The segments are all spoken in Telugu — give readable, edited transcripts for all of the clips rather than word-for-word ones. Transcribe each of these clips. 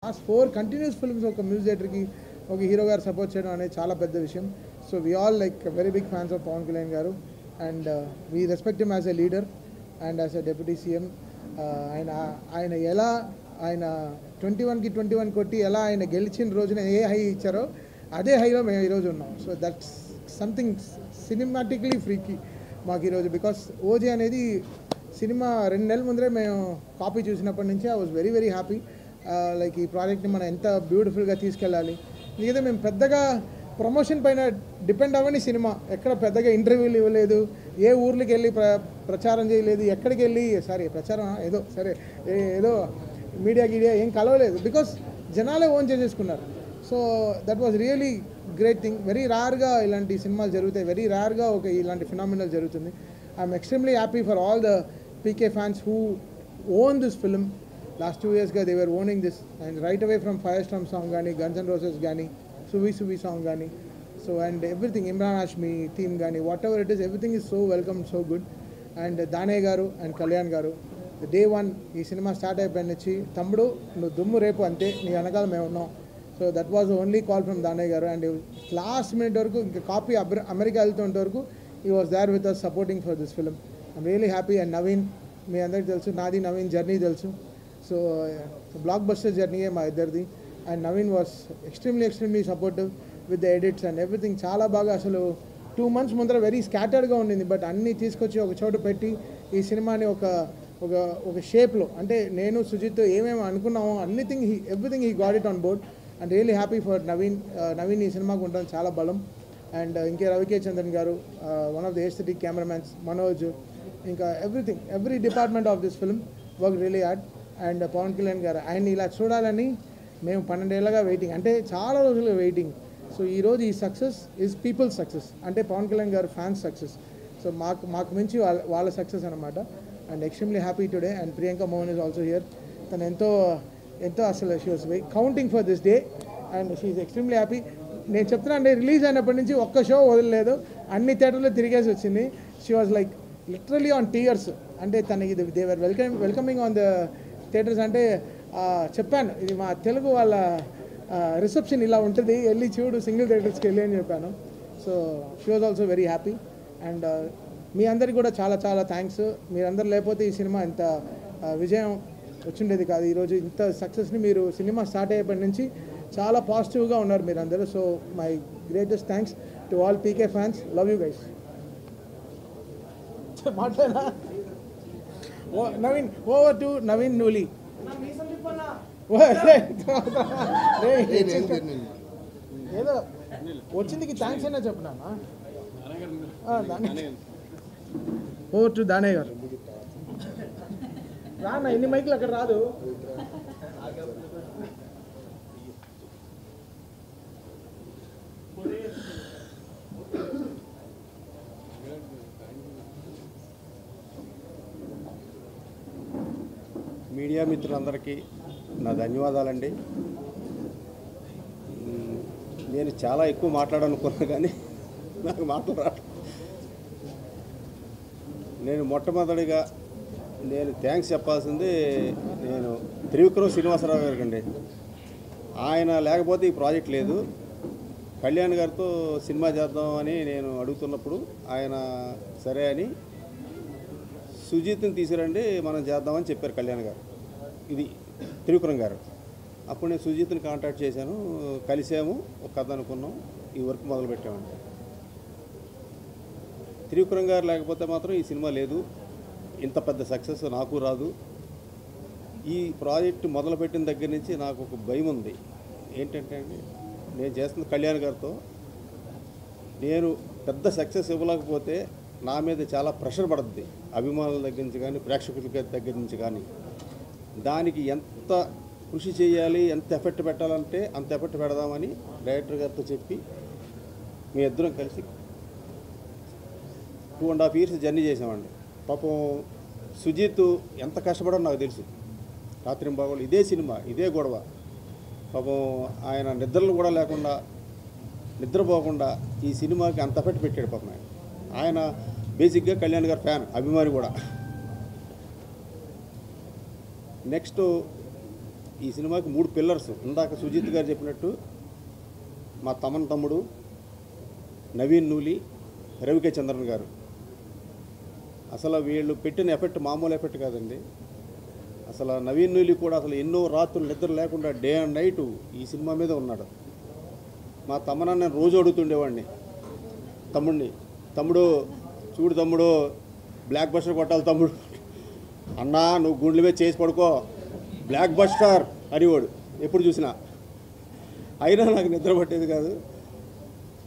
లాస్ట్ 4 కంటిన్యూస్ ఫిల్మ్స్ ఒక మ్యూజిక్ డైరెక్టర్కి ఒక హీరో గారు సపోర్ట్ చేయడం అనేది చాలా పెద్ద విషయం. So we all like very big fans of Pawan Kalyan garu and we respect him as a leader and as a deputy CM. ఆయన ఎలా ఆయన 21కి 21 కొట్టి ఎలా ఆయన గెలిచిన రోజున ఏ హై ఇచ్చారో అదే హైలో మేము ఈరోజు ఉన్నాం. సో దట్స్ సంథింగ్ సినిమాటిక్లీ ఫ్రీకి మాకు ఈరోజు. బికాస్ ఓజీ అనేది సినిమా 2 నెలల ముందరే మేము కాపీ చూసినప్పటి నుంచి I was very very happy. Like ఈ ప్రాజెక్ట్ని మనం ఎంత బ్యూటిఫుల్గా తీసుకెళ్ళాలి. లేదా మేము పెద్దగా ప్రమోషన్ పైన డిపెండ్ అవ్వని సినిమా, ఎక్కడ పెద్దగా ఇంటర్వ్యూలు ఇవ్వలేదు, ఏ ఊర్లకి వెళ్ళి ప్రచారం చేయలేదు, ఎక్కడికి వెళ్ళి ప్రచారం ఏదో మీడియా ఏం కలవలేదు. బికాస్ జనాలే ఓన్ చేసేసుకున్నారు. So that was really great thing. Very రేర్గా ఇలాంటి సినిమాలు జరుగుతాయి, వెరీ రేర్గా ఇలాంటి ఫినామినల్ జరుగుతుంది. I'm extremely happy for all the PK fans who own this film. Last 2 yearsగా they were owning this and right away from fire storm song కానీ, గన్స్ అండ్ రోజెస్ కానీ, సువి సాంగ్ కానీ, so and everything, Emraan Hashmi theme కానీ, whatever it is, everything is so welcome, so good. And Danayya garu and Kalyan గారు డే 1 ఈ సినిమా స్టార్ట్ అయిపోయిన నుంచి, తమ్ముడు నువ్వు దుమ్ము రేపు అంతే, నీ వెనకాల మేము ఉన్నాం. So that was only call from Danayya garu. And last minute వరకు ఇంకా కాపీ అమెరికా వెళ్తుంటే వరకు ఈ was there with us supporting for this film. I'm really happy. And Naveen, మీ అందరికీ తెలుసు, నాది నవీన్ జర్నీ తెలుసు. సో బ్లాక్ బస్టర్ జర్నీయే మా ఇద్దరిది. And Naveen was extremely supportive with the edits and everything. చాలా బాగా, అసలు 2 months ముందర వెరీ స్కాటర్డ్గా ఉండింది, బట్ అన్నీ తీసుకొచ్చి ఒక చోట పెట్టి ఈ సినిమాని ఒక షేప్లో, అంటే నేను సుజిత్ ఏమేమి అనుకున్నామో everything he got it on board. And really happy for Naveen ఈ సినిమాకు ఉండడం చాలా బలం. అండ్ ఇంకే Ravi K Chandran garu, one of the aesthetic cameramens, Manoj, ఇంకా every department of this film work really hard. And Pawan Kalyan garu, ఆయన్ని ఇలా చూడాలని మేము 12 ఏళ్ళగా వెయిటింగ్, అంటే చాలా రోజులుగా వెయిటింగ్. సో ఈరోజు ఈ సక్సెస్ ఈజ్ పీపుల్ సక్సెస్, అంటే పవన్ కళ్యాణ్ గారు ఫ్యాన్స్ సక్సెస్. సో మాకు మించి వాళ్ళ సక్సెస్ అనమాట. And extremely happy today. And Priyanka Mohan is also here. తను ఎంతో అసలు she was counting for this day and she is extremely happy. నేను చెప్తున్నా అంటే రిలీజ్ అయినప్పటి నుంచి ఒక్క షో వదలలేదు, అన్ని థియేటర్లో తిరిగేసి వచ్చింది. She was like literally on tears. అంటే తనకి they were welcoming on the theatres. అంటే చెప్పాను, ఇది మా తెలుగు వాళ్ళ రిసెప్షన్ ఇలా ఉంటుంది, వెళ్ళి చూడు సింగిల్ థియేటర్స్కి వెళ్ళి అని చెప్పాను. So she was also very happy. And మీ అందరికీ కూడా చాలా చాలా థ్యాంక్స్. మీరందరూ లేకపోతే ఈ సినిమా ఇంత విజయం వచ్చిండేది కాదు. ఈరోజు ఇంత సక్సెస్ని మీరు సినిమా స్టార్ట్ అయ్యేప్పటి నుంచి చాలా పాజిటివ్గా ఉన్నారు మీరందరూ. So my greatest thanks to all PK fans. Love you guys. మాట్లాడా నవీన్, ఓవర్ టు నవీన్ నూలి. ఏదో వచ్చిందికి థ్యాంక్స్ అయినా చెప్పినానా. ఓవర్ టు దానయ్య గారు. రానా, ఎన్ని మైకులు అక్కడ రాదు. మీడియా మిత్రులందరికీ నా ధన్యవాదాలండి. నేను చాలా ఎక్కువ మాట్లాడాలనుకున్నా కానీ నాకు మాటలు రాదు. నేను మొట్టమొదటిగా థ్యాంక్స్ చెప్పాల్సింది నేను త్రివిక్రమ్ శ్రీనివాసరావు గారికి అండి. ఆయన లేకపోతే ఈ ప్రాజెక్ట్ లేదు. కళ్యాణ్ గారితో సినిమా చేద్దామని నేను అడుగుతున్నప్పుడు ఆయన సరే అని సుజిత్ని తీసుకురండి మనం చేద్దామని చెప్పారు కళ్యాణ్ గారు, ఇది త్రివిక్రమ్ గారు. అప్పుడు నేను సుజిత్ని కాంటాక్ట్ చేశాను, కలిసాము, ఒక కథ అనుకున్నాం, ఈ వర్క్ మొదలుపెట్టామండి. త్రివిక్రమ్ గారు లేకపోతే మాత్రం ఈ సినిమా లేదు, ఇంత పెద్ద సక్సెస్ నాకు రాదు. ఈ ప్రాజెక్టు మొదలుపెట్టిన దగ్గర నుంచి నాకు ఒక భయం ఉంది. ఏంటంటే అండి, నేను చేస్తున్న కళ్యాణ్ గారితో నేను పెద్ద సక్సెస్ ఇవ్వలేకపోతే నా మీద చాలా ప్రెషర్ పడుతుంది, అభిమానుల దగ్గర నుంచి కానీ ప్రేక్షకుల దగ్గర నుంచి కానీ. దానికి ఎంత కృషి చేయాలి, ఎంత ఎఫెక్ట్ పెట్టాలంటే అంత ఎఫెక్ట్ పెడదామని డైరెక్టర్ గారితో చెప్పి మీ ఇద్దరం కలిసి 2.5 years జర్నీ చేసామండి. పాపం సుజిత్ ఎంత కష్టపడో నాకు తెలుసు. రాత్రింబాగోళ్ళు ఇదే సినిమా, ఇదే గొడవ. పాపం ఆయన నిద్రలు కూడా లేకుండా, నిద్రపోకుండా ఈ సినిమాకి అంత ఎఫెక్ట్ పెట్టాడు. పాపం ఆయన బేసిక్గా కళ్యాణ్ గారు ఫ్యాన్, అభిమాని కూడా. నెక్స్ట్ ఈ సినిమాకి 3 పిల్లర్స్. ఇందాక సుజిత్ గారు చెప్పినట్టు మా తమ్ముడు నవీన్ నూలి, రవికే చంద్రన్ గారు. అసలు వీళ్ళు పెట్టిన ఎఫెక్ట్ మామూలు ఎఫెక్ట్ కాదండి. అసలు నవీన్ నూలి కూడా అసలు ఎన్నో రాత్రులు నిద్ర లేకుండా డే అండ్ నైట్ ఈ సినిమా మీద ఉన్నాడు. మా తమ్మనన్న నేను రోజు అడుగుతుండేవాడిని తమ్ముడు చూడు తమ్ముడు, బ్లాక్ బస్టర్ కొట్టాలి తమ్ముడు, అన్నా నువ్వు గుండెల మీద చేసి పడుకో, బ్లాక్ బస్టర్ అనేవాడు ఎప్పుడు చూసినా. అయినా నాకు నిద్ర పట్టేది కాదు.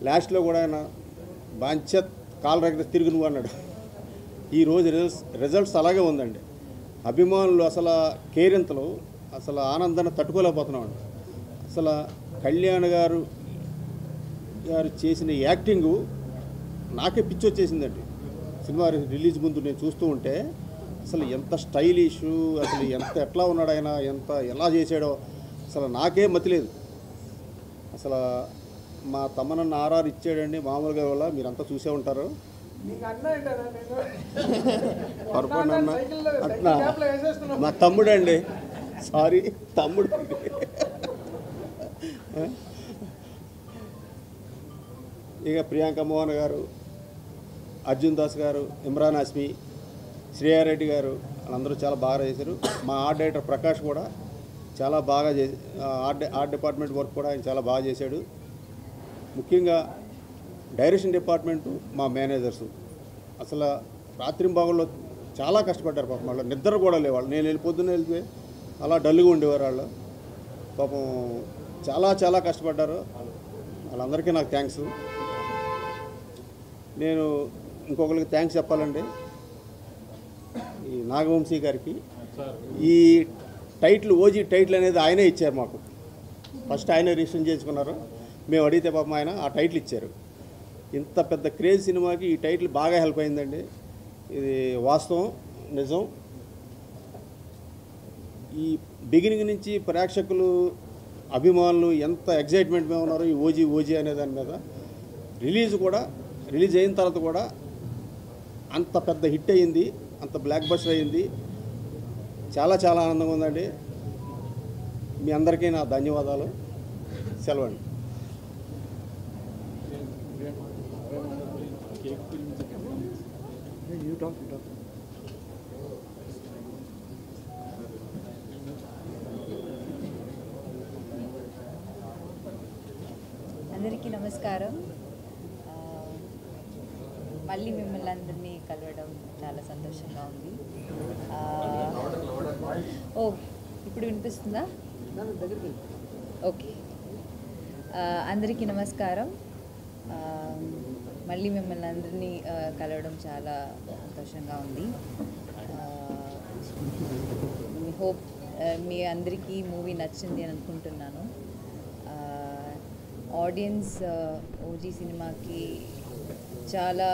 లాస్ట్లో కూడా ఆయన బాంచత్ కాలు రగడ తిరుగు నువ్వు అన్నాడు. ఈరోజు రిజల్ట్స్ అలాగే ఉందండి. అభిమానులు అసలు కేరింతలు, అసలు ఆనందాన్ని తట్టుకోలేకపోతున్నామండి. అసలు కళ్యాణ్ గారు చేసిన యాక్టింగు నాకే పిచ్చి వచ్చేసిందండి. సినిమా రిలీజ్ ముందు నేను చూస్తూ ఉంటే అసలు ఎంత స్టైలిష్, అసలు ఎట్లా ఉన్నాడు ఆయన, ఎలా చేశాడో అసలు నాకే మతిలేదు. అసలు మా తమ్మనన్న ఆర్ఆర్ ఇచ్చాడండి మామూలుగా. వల్ల మీరంతా చూసే ఉంటారు. మా తమ్ముడు అండి, సారీ తమ్ముడు. ఇక ప్రియాంక మోహన్ గారు, అర్జున్ దాస్ గారు, ఇమ్రాన్ హాష్మి, శ్రేయారెడ్డి గారు వాళ్ళందరూ చాలా బాగా చేశారు. మా ఆర్ట్ డైరెక్టర్ ప్రకాష్ కూడా చాలా బాగా ఆర్ట్ డిపార్ట్మెంట్ వర్క్ కూడా ఆయన చాలా బాగా చేశాడు. ముఖ్యంగా డైరెక్షన్ డిపార్ట్మెంటు, మా మేనేజర్సు అసలు రాత్రింబాగుల్లో చాలా కష్టపడ్డారు. పాపం వాళ్ళు నిద్ర కూడా లేవాళ్ళు. నేను పొద్దున్న వెళ్తే అలా డల్గా ఉండేవారు వాళ్ళు. పాపం చాలా కష్టపడ్డారు. వాళ్ళందరికీ నాకు థ్యాంక్స్. నేను ఇంకొకరికి థ్యాంక్స్ చెప్పాలండి, ఈ నాగవంశీ గారికి. ఈ టైటిల్ ఓజీ టైటిల్ అనేది ఆయనే ఇచ్చారు మాకు. ఫస్ట్ ఆయనే రిజిస్టర్ చేసుకున్నారు. మేము అడిగితే పాపం ఆయన ఆ టైటిల్ ఇచ్చారు. ఇంత పెద్ద క్రేజ్ సినిమాకి ఈ టైటిల్ బాగా హెల్ప్ అయిందండి. ఇది వాస్తవం, నిజం. ఈ బిగినింగ్ నుంచి ప్రేక్షకులు, అభిమానులు ఎంత ఎగ్జైట్మెంట్ మీద ఉన్నారో ఈ ఓజీ అనే దాని మీద. రిలీజ్ అయిన తర్వాత కూడా అంత పెద్ద హిట్ అయ్యింది, అంత బ్లాక్ బస్టర్ అయ్యింది. చాలా ఆనందంగా ఉందండి. మీ అందరికీ నా ధన్యవాదాలు. సెలవండి. అందరికీ నమస్కారం. మళ్ళీ మిమ్మల్ని అందరినీ కలవడం చాలా సంతోషంగా ఉంది. ఇప్పుడు వినిపిస్తుందా? ఓకే. అందరికీ నమస్కారం. మళ్ళీ మిమ్మల్ని అందరినీ కలవడం చాలా సంతోషంగా ఉంది. హోప్ మీ అందరికీ మూవీ నచ్చింది అని అనుకుంటున్నాను. ఆడియన్స్ ఓజీ సినిమాకి చాలా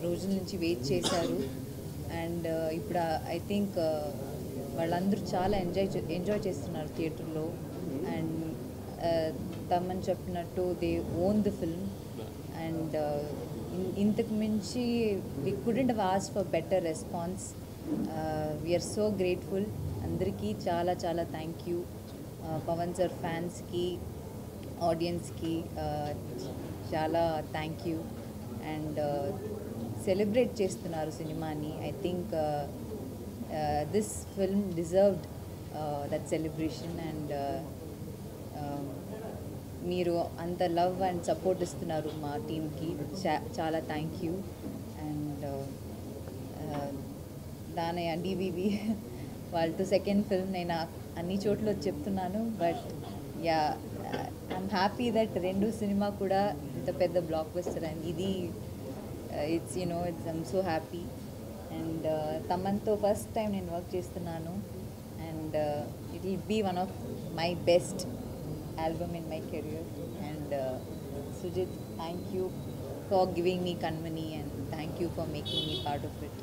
రోజుల నుంచి వెయిట్ చేశారు. అండ్ ఇప్పుడు ఐ థింక్ వాళ్ళందరూ చాలా ఎంజాయ్ చేస్తున్నారు థియేటర్లో. అండ్ తమన్ చెప్పినట్టు they own the film. And ఇంతకు మించి we couldn't have asked for better response. We're so grateful. అందరికీ చాలా థ్యాంక్ యూ. పవన్ సార్ ఫ్యాన్స్కి, ఆడియన్స్కి చాలా థ్యాంక్ యూ. అండ్ సెలబ్రేట్ చేస్తున్నారు సినిమాని. I think this film deserved that celebration. And మీరు అంత లవ్ అండ్ సపోర్ట్ ఇస్తున్నారు మా టీమ్కి. చాలా thank you. And Danayya D V V వాళ్ళతో సెకండ్ ఫిల్మ్ నేను అన్ని చోట్ల చెప్తున్నాను. But ya, I'm happy that రెండు సినిమా కూడా ఇంత పెద్ద బ్లాక్ బస్టర్ అండ్ ఇది it's I'm so happy. And తమన్తో ఫస్ట్ టైం నేను వర్క్ చేస్తున్నాను. And it will be one of my best album in my career. And Sujit, thank you for giving me Kanmani and thank you for making me part of it.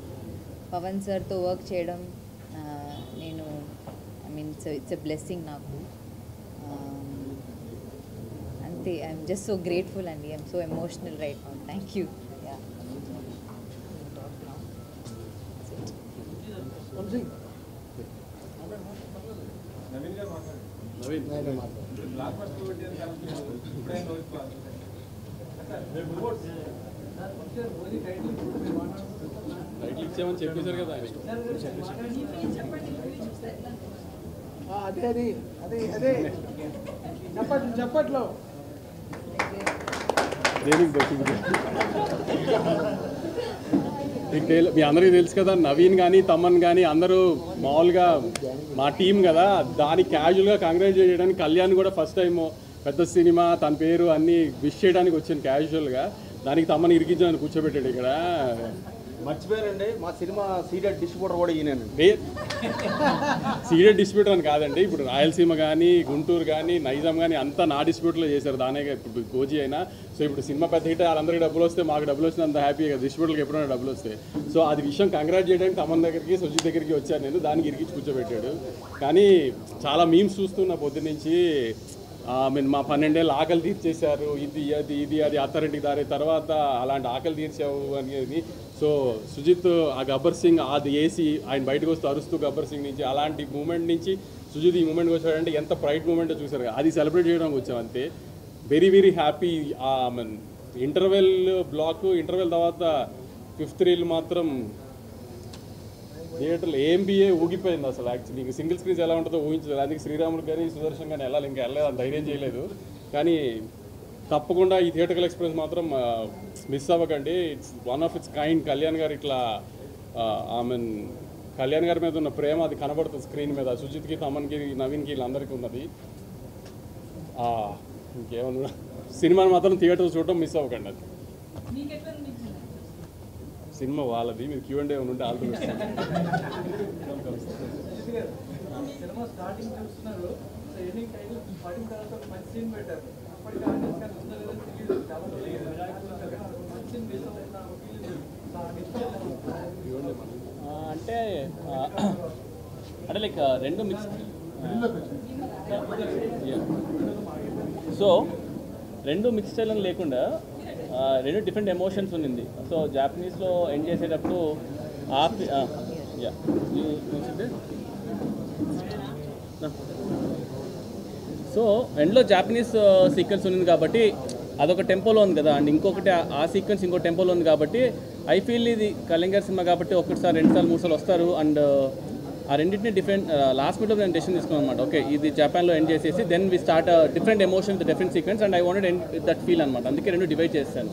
Pavan sir to work cheyadam nenu it's a blessing naku. Ante I'm just so grateful and I'm so emotional right now. Thank you. Yeah. That's it. Title ఇచ్చామని చెప్పేశారు కదా ఆయన. అదే అది అదే అదే చెప్పట్లో దేనికి దొరికింది మీ అందరికీ తెలుసు కదా, నవీన్ కానీ తమన్ కానీ అందరూ మామూలుగా మా టీం కదా, దాన్ని క్యాజువల్గా కంగ్రాచులేట్ చేయడానికి కళ్యాణ్ కూడా ఫస్ట్ టైం పెద్ద సినిమా తన పేరు అన్నీ విష్ చేయడానికి వచ్చాను క్యాజువల్గా. దానికి తమన్ ఇరికించాలని కూర్చోబెట్టాడు ఇక్కడ. మర్చిపోయారండి, మా సినిమా సీడెడ్ డిస్ట్రిబ్యూటర్ కూడా ఈయనండి. సీడెడ్ డిస్ట్రిబ్యూటర్ అని కాదండి, ఇప్పుడు రాయలసీమ కానీ గుంటూరు కానీ నైజాం కానీ అంతా నా డిస్ట్రిబ్యూటర్లో చేశారు. దానే ఇప్పుడు గోజీ అయినా. సో ఇప్పుడు సినిమా పెద్ద హిట్, వాళ్ళందరికీ డబ్బులు వస్తే మాకు డబ్బులు వస్తే అంత హ్యాపీగా డిస్ట్రిబ్యూటర్కి ఎప్పుడైనా డబ్బులు వస్తాయి. సో అది విషయం కంగ్రాట్ చేయడానికి తమన్ దగ్గరికి సుజిత్ దగ్గరికి వచ్చాను నేను. దానికి ఇరికించి కూర్చోబెట్టాడు. కానీ చాలా మీమ్స్ చూస్తున్నా పొద్దు నుంచి. మా 12 ఏళ్ళు ఆకలి తీర్చేశారు, ఇది అది అత్తారింటికి దారి తర్వాత అలాంటి ఆకలి తీర్చావు అనేది. సో సుజిత్ ఆ గబ్బర్ సింగ్ అది వేసి ఆయన బయటకు వస్తూ అరుస్తూ గబ్బర్ సింగ్ నుంచి అలాంటి మూమెంట్ నుంచి సుజిత్ ఈ మూమెంట్కి వచ్చాడంటే ఎంత ప్రైడ్ మూమెంట్ చూసారు. అది సెలబ్రేట్ చేయడానికి వచ్చాం అంతే. Very very happy. Interval block interval తర్వాత 5th రీల్ మాత్రం థియేటర్లో ఏంబిఏ ఊగిపోయింది అసలు. యాక్చువల్లీ ఇంక సింగిల్ స్క్రీన్స్ ఎలా ఉంటుందో ఊహించలేదు. అందుకే శ్రీరాములు కానీ సుదర్శన్ కానీ వెళ్ళాలి, ఇంకా వెళ్ళలేదు, అంత ధైర్యం చేయలేదు. కానీ తప్పకుండా ఈ థియేటర్కల్ ఎక్స్పీరియన్స్ మాత్రం మిస్ అవ్వకండి. It's one of it's kind. Kalyan గారు ఇట్లా కళ్యాణ్ గారి మీద ఉన్న ప్రేమ అది కనబడుతుంది స్క్రీన్ మీద. సుజిత్కి తమన్కి నవీన్కి వీళ్ళందరికీ ఉన్నది. ఇంకేమన్నా సినిమాని మాత్రం థియేటర్ చూడటం మిస్ అవ్వకండి. అది సినిమా వాళ్ళది. మీరు Q&A ఏమైనా ఉంటే ఆల్ ది బెస్ట్. అంటే లైక్ రెండు మిక్స్. సో రెండు మిక్స్ స్టైల్ అని లేకుండా రెండు డిఫరెంట్ ఎమోషన్స్ ఉన్నింది. సో జాపనీస్లో ఎండ్ చేసేటప్పుడు సో ఎండ్లో జాపనీస్ సీక్వెన్స్ ఉంది కాబట్టి అదొక టెంపోలో ఉంది కదా, అండ్ ఇంకొకటి ఆ సీక్వెన్స్ ఇంకో టెంపోలో ఉంది కాబట్టి ఐ ఫీల్ ఇది కళ్యాణ్ గారి సినిమా కాబట్టి ఒకటిసారి 2 సార్లు 3 సార్లు వస్తారు. అండ్ ఆ రెండింటిని డిఫరెంట్ లాస్ట్ మినిట్లో నేను డెసిషన్ తీసుకున్నాను అనమాట. ఓకే ఇది జపాన్లో ఎండ్ చేసేసి then we start different emotions different sequence and I wanted end with that feel అనమాట. అందుకే రెండు డివైడ్ చేస్తాను.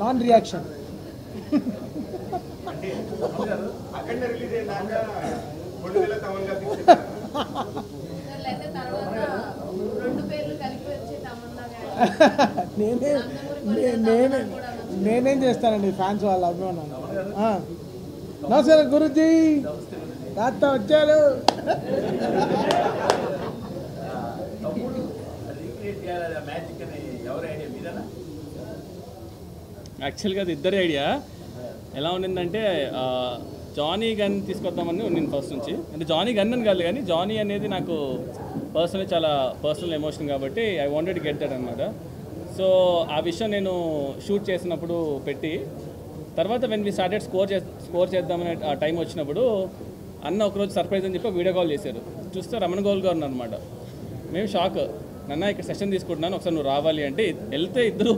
నాన్ రియాక్షన్. నేనేం చేస్తానండి ఫ్యాన్స్ వాళ్ళ అభిమానాలు. నమస్కారం గురుజీ, తాత వచ్చారు. యాక్చువల్గా అది ఇద్దరి ఐడియా. ఎలా ఉండిందంటే జానీ గన్ తీసుకొద్దామని ఉండింది ఫస్ట్ నుంచి. అంటే జానీ గన్ అని కాదు కానీ జానీ అనేది నాకు పర్సనల్ చాలా పర్సనల్ ఎమోషన్ కాబట్టి I wanted to get that అనమాట. సో ఆ విషయం నేను షూట్ చేసినప్పుడు పెట్టి తర్వాత వెన్ వి స్టార్టెడ్ స్కోర్ చేద్దామనే ఆ టైం వచ్చినప్పుడు అన్న ఒకరోజు సర్ప్రైజ్ అని చెప్పి వీడియో కాల్ చేశారు. చూస్తే రమణ గోల్ గారు అనమాట. మేము షాక్. నన్న ఇక్కడ సెషన్ తీసుకుంటున్నాను, ఒకసారి నువ్వు రావాలి అంటే వెళ్తే ఇద్దరు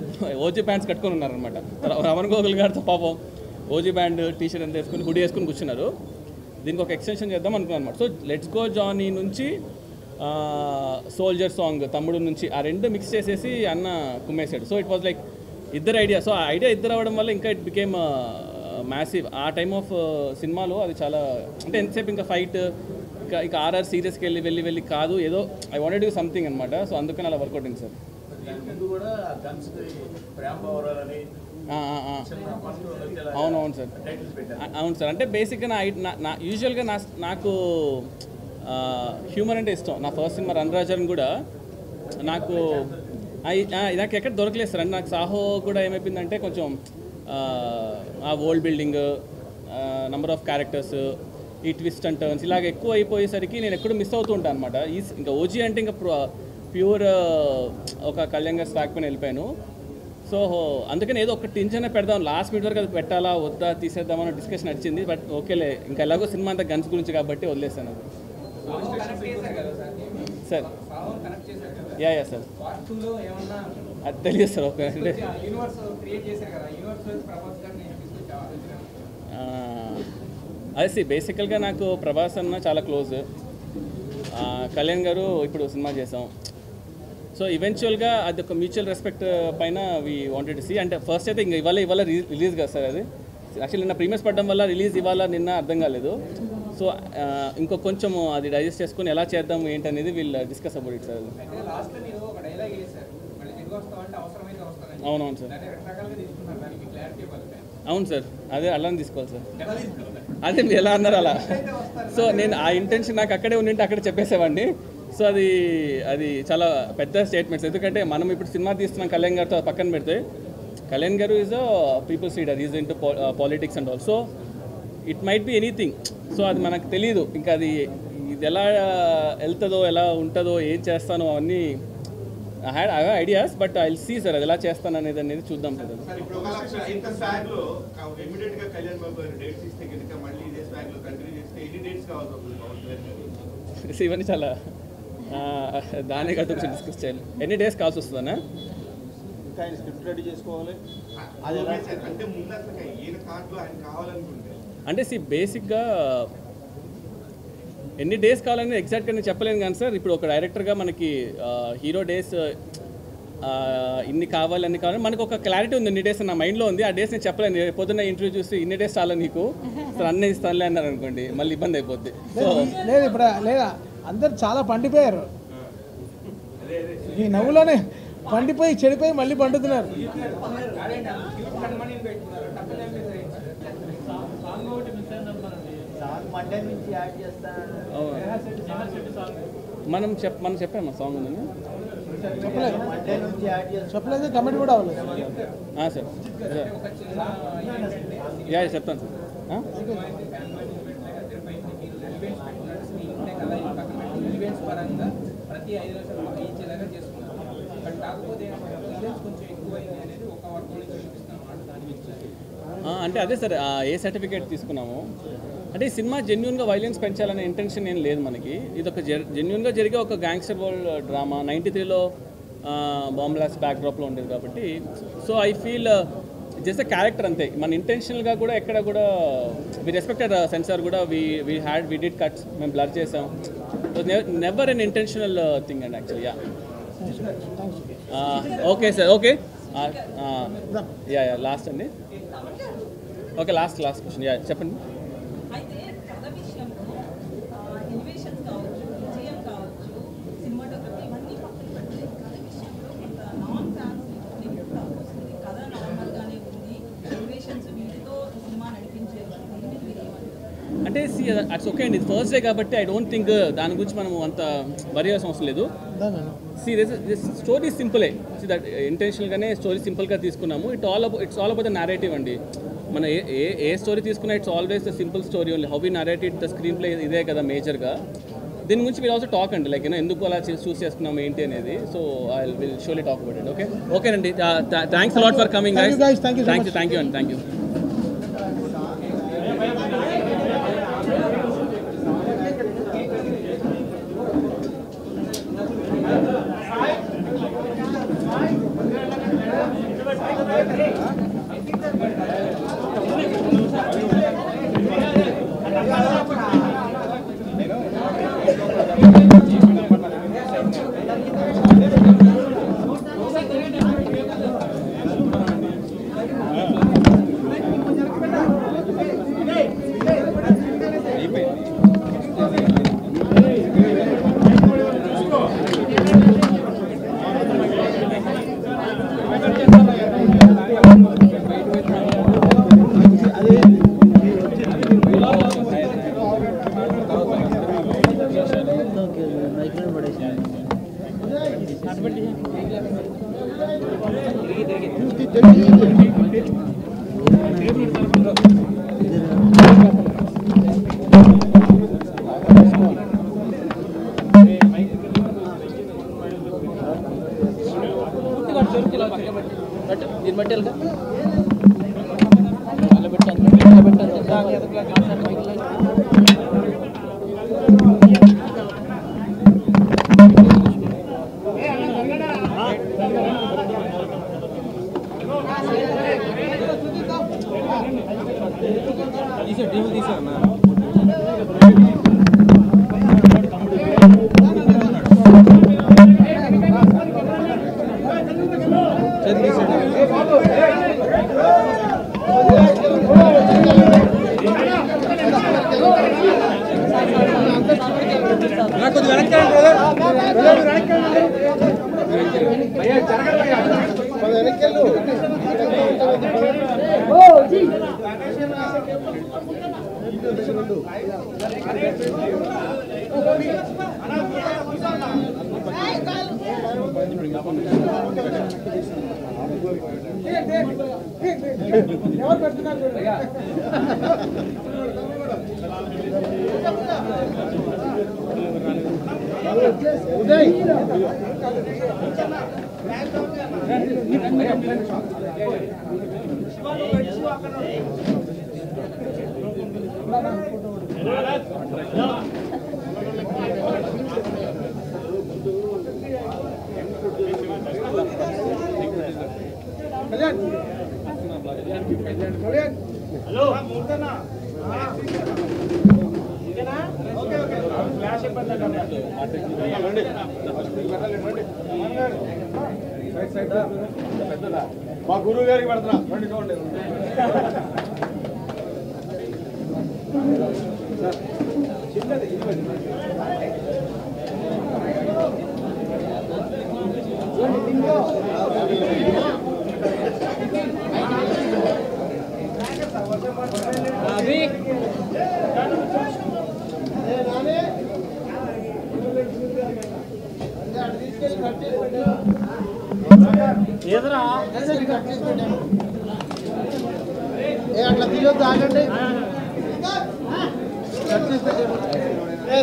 ఓజీ ప్యాంట్స్ కట్టుకొని ఉన్నారనమాట. రమణ గోగుల్ గారితో పాపం ఓజీ బ్యాండ్ టీషర్ట్ అంతా వేసుకుని హుడీ వేసుకుని కూర్చున్నారు. దీనికి ఒక ఎక్స్టెన్షన్ చేద్దాం అనుకున్నాను అనమాట. సో లెట్స్ గో జానీ నుంచి సోల్జర్ సాంగ్ తమ్ముడు నుంచి ఆ రెండు మిక్స్ చేసేసి అన్న కుమ్మేశాడు. సో ఇట్ వాజ్ లైక్ ఇద్దరు ఐడియా. సో ఆ ఐడియా ఇద్దరు అవ్వడం వల్ల ఇంకా ఇట్ బికేమ్ మ్యాసివ్. ఆ టైమ్ ఆఫ్ సినిమాలో అది చాలా అంటే ఎంతసేపు ఇంకా ఫైట్ ఇక ఆర్ఆర్ సీరియస్కి వెళ్ళి కాదు, ఏదో I wanted to do something అనమాట. సో అందుకని అలా వర్కౌట్ అయింది సార్. అవునవును సార్, అవును సార్. అంటే బేసిక్గా నా యూజువల్గా నాకు హ్యూమర్ అంటే ఇష్టం. నా ఫస్ట్ సినిమా రణరాజన్ కూడా నాకు ఎక్కడ దొరకలేదు సార్. అంటే నాకు సాహో కూడా ఏమైపోయిందంటే కొంచెం ఆ world building, number of characters, ఈ ట్విస్ట్ అండ్ టర్న్స్ ఇలాగ ఎక్కువ అయిపోయేసరికి నేను ఎక్కడో మిస్ అవుతూ ఉంటాను అనమాట. ఇంకా ఓజీ అంటే ఇంకా ప్యూర్ ఒక కళ్యాణ్ గారి స్టాక్ పైన వెళ్ళిపోయాను. సో అందుకని ఏదో ఒక టెన్షన్ పెడదాం, లాస్ట్ మినిట్ వరకు అది పెట్టాలా వద్దా తీసేద్దామని డిస్కషన్ నడిచింది. బట్ ఓకేలే, ఇంకా ఎలాగో సినిమా అంతా గన్స్ గురించి కాబట్టి వదిలేసాను అది. సార్ యా సార్ అది తెలియదు సార్. ఓకే అదే బేసికల్గా నాకు ప్రభాస్ అన్న చాలా క్లోజ్, కళ్యాణ్ గారు ఇప్పుడు సినిమా చేసాం. సో ఈవెన్చువల్గా అది ఒక మ్యూచువల్ రెస్పెక్ట్ పైన వీ వాంటెడ్ టు సీ. అంటే ఫస్ట్ అయితే ఇంకా ఇవాళ రిలీజ్ కదా సార్, అది యాక్చువల్లీ నిన్న ప్రీమియర్స్ పడడం వల్ల రిలీజ్ ఇవాళ నిన్న అర్థం కాలేదు. సో ఇంకో కొంచెం అది డైజెస్ట్ చేసుకుని ఎలా చేద్దాం ఏంటి అనేది వీళ్ళు డిస్కస్ అబౌట్ ఇట్ సార్. అవునవును సార్, అవును సార్, అదే అలానే తీసుకోవాలి సార్. అదే మీరు ఎలా అన్నారు అలా. సో నేను ఆ ఇంటెన్షన్ నాకు అక్కడే ఉండింటే అక్కడే చెప్పేసేవాడిని. సో అది చాలా పెద్ద స్టేట్మెంట్స్. ఎందుకంటే మనం ఇప్పుడు సినిమా తీస్తున్నాం కళ్యాణ్ గారితో పక్కన పెడితే, కళ్యాణ్ గారు is a peoples leader, is into politics and all. So it might be anything. So అది మనకు తెలియదు, ఇంకా అది ఇది ఎలా వెళ్తుందో ఎలా ఉంటుందో ఏం చేస్తానో అవన్నీ I have ideas. But I will see sir అది ఎలా చేస్తాను అనేది చూద్దాం సార్. ఇవన్నీ చాలా దాని కదా కొంచెం డిస్కస్ చేయాలి. ఎన్ని డేస్ కావాల్సి వస్తుందన్నా? అంటే బేసిక్గా ఎన్ని డేస్ కావాలని ఎగ్జాక్ట్గా నేను చెప్పలేను కానీ సార్, ఇప్పుడు ఒక డైరెక్టర్గా మనకి హీరో డేస్ ఇన్ని కావాలి అన్ని కావాలి మనకు ఒక క్లారిటీ ఉంది. ఇన్ని డేస్ నా మైండ్లో ఉంది, ఆ డేస్ నేను చెప్పలేను. పొద్దున్న ఇంటర్వ్యూ చూసి ఇన్ని డేస్ చాలా నీకు సార్ అన్నీ ఇస్తానులే అన్నారు అనుకోండి, మళ్ళీ ఇబ్బంది అయిపోద్ది. సో లేదు ఇప్పుడు లేదా అందరు చాలా పండిపోయారు, ఈ నవ్వులోనే పండిపోయి చెడిపోయి మళ్ళీ పండుతున్నారు. మనం చెప్పాము సాంగ్ ఉందని చెప్పలేదు, కమెంట్ కూడా అవ్వలేదు సార్. యా చెప్తాను సార్. ప్రతి 5 నిమిషాలు ఇచ్చేలాగా చేసుకున్నాం. బట్ కాకపోతే కొంచెం ఎక్కువైంది అనేది ఒక వర్క్ నుంచి చూపిస్తాం. అంటే అదే సార్, ఏ సర్టిఫికేట్ తీసుకున్నాము అంటే ఈ సినిమా జెన్యున్గా వైలెన్స్ పెంచాలనే ఇంటెన్షన్ ఏం లేదు మనకి. ఇది ఒక జెన్యున్గా జరిగే ఒక గ్యాంగ్స్టర్ వరల్డ్ డ్రామా. 93లో బాంబ్ బ్లాస్ట్ బ్యాక్డ్రాప్లో ఉండేది కాబట్టి. So I feel just a character అంతే. మన ఇంటెన్షనల్గా కూడా ఎక్కడ కూడా వి రెస్పెక్టెడ్ సెన్సార్ కూడా వి డిడ్ కట్స్, మేము బ్లర్ చేసాం. Never an intentional thing and actually. Okay sir, okay yeah last అండి. ఓకే లాస్ట్ క్వశ్చన్ యా చెప్పండి. అయితే కథ విషయంలో ఎలివేషన్స్ కావచ్చు, విజయం కావచ్చు, సినిమాటోగ్రఫీ ఇవన్నీ పక్కన పెడితే కథ విషయంలో కొంత నాన్ ఫ్యాన్స్ నెగిటివ్ వస్తుంది. కథ నార్మల్గానే ఉంది, ఎలివేషన్స్ వీటితో సినిమా నడిపించేది. అంటే అట్స్ ఓకే అండి, ఇది ఫస్ట్ డే కాబట్టి ఐ డోంట్ థింక్ దాని గురించి మనం అంత వరీ అవ్వాల్సిన అవసరం లేదు. స్టోరీ సింపులే, దట్ ఇంటెన్షనల్గానే స్టోరీ సింపుల్గా తీసుకున్నాము. It's all about the narrative అండి. మనం ఏ స్టోరీ తీసుకున్నా it's always the simple story only. How we narrated the screenplay ఇదే కదా మేజర్గా. దీని గురించి మీరు ఆల్సో టాక్ అండి, లైక్ ఎందుకు అలా చూస్ చేసుకున్నాము ఏంటి అనేది. So I will solely talk about it. ఓకేనండి, thanks a lot for coming guys. Thank you అండి, థ్యాంక్ యూ. మా గురువు గారికి పెడుతున్నా రండి చూడండి. అట్లా తీయొద్దు, ఆగండి.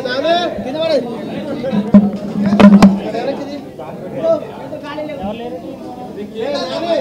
నానే కింద పడేది. నానే